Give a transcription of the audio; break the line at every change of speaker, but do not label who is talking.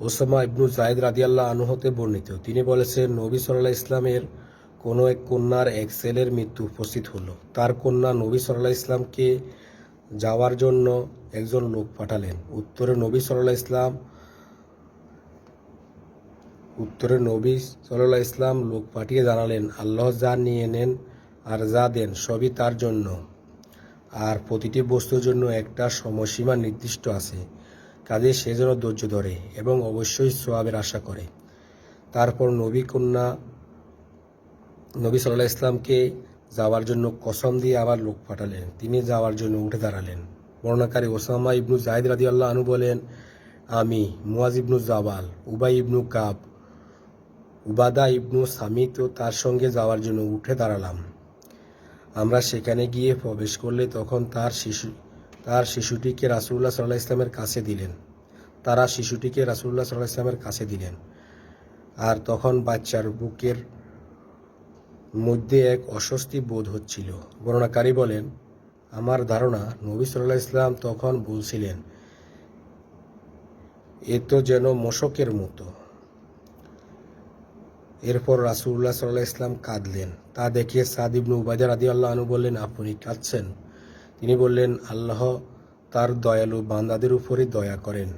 Osama ইবনু জায়েদ রাদিয়াল্লাহু আনহু হতে বর্ণিত, তিনি বলেছেন, নবী সাল্লাল্লাহু ইসলামের কোনো এক কন্যার এক ছেলের মৃত্যু উপস্থিত হলো। তার কন্যা নবী সাল্লাল্লাহু ইসলামকে যাওয়ার জন্য একজন লোক পাঠালেন। উত্তরে নবী সাল্লাল্লাহু ইসলাম লোক পাঠিয়ে জানালেন, আল্লাহ যা নিয়ে নেন আর যা দেন সবই তার জন্য, আর প্রতিটি বস্তুর জন্য একটা সময়সীমা নির্দিষ্ট আছে, কাজে সে যেন ধৈর্য ধরে এবং অবশ্যই সওয়াবের আশা করে। তারপর নবী সাল্লাল্লাহু ইসলামকে যাওয়ার জন্য কসম দিয়ে আবার লোক পাঠালেন। তিনি যাওয়ার জন্য উঠে দাঁড়ালেন। বর্ণনাকারী ওসামা ইবনু জায়েদ রাদিয়াল্লাহু আনহু বলেন, আমি, মুয়াজ ইবনু জাবাল, উবাই ইবনু কাব, উবাদা ইবনু সামিত ও তার সঙ্গে যাওয়ার জন্য উঠে দাঁড়ালাম। আমরা সেখানে গিয়ে প্রবেশ করলে তখন তার শিশুটিকে রাসূলুল্লাহ সাল্লাল্লাহু আলাইহি ওয়াসাল্লামের কাছে দিলেন। তারা শিশুটিকে রাসূলুল্লাহ সাল্লাল্লাহু আলাইহি ওয়াসাল্লামের কাছে দিলেন। আর তখন বাচ্চার বুকের মধ্যে এক অস্বস্তি বোধ হচ্ছিল। বর্ণনাকারী বলেন, আমার ধারণা নবী সাল্লাল্লাহু আলাইহি ওয়াসাল্লাম তখন বলছিলেন, এ তো যেন মশকের মতো। এরপর রাসূলুল্লাহ সাল্লাল্লাহু আলাইহি ওয়াসাল্লাম কাঁদলেন। তা দেখে সাদ ইবনু উবাদা রাদিয়াল্লাহু আনহু বললেন, আপনি কাঁদছেন? তিনি বললেন, আল্লাহ তার দয়ালু বান্দাদের উপরে দয়া করেন।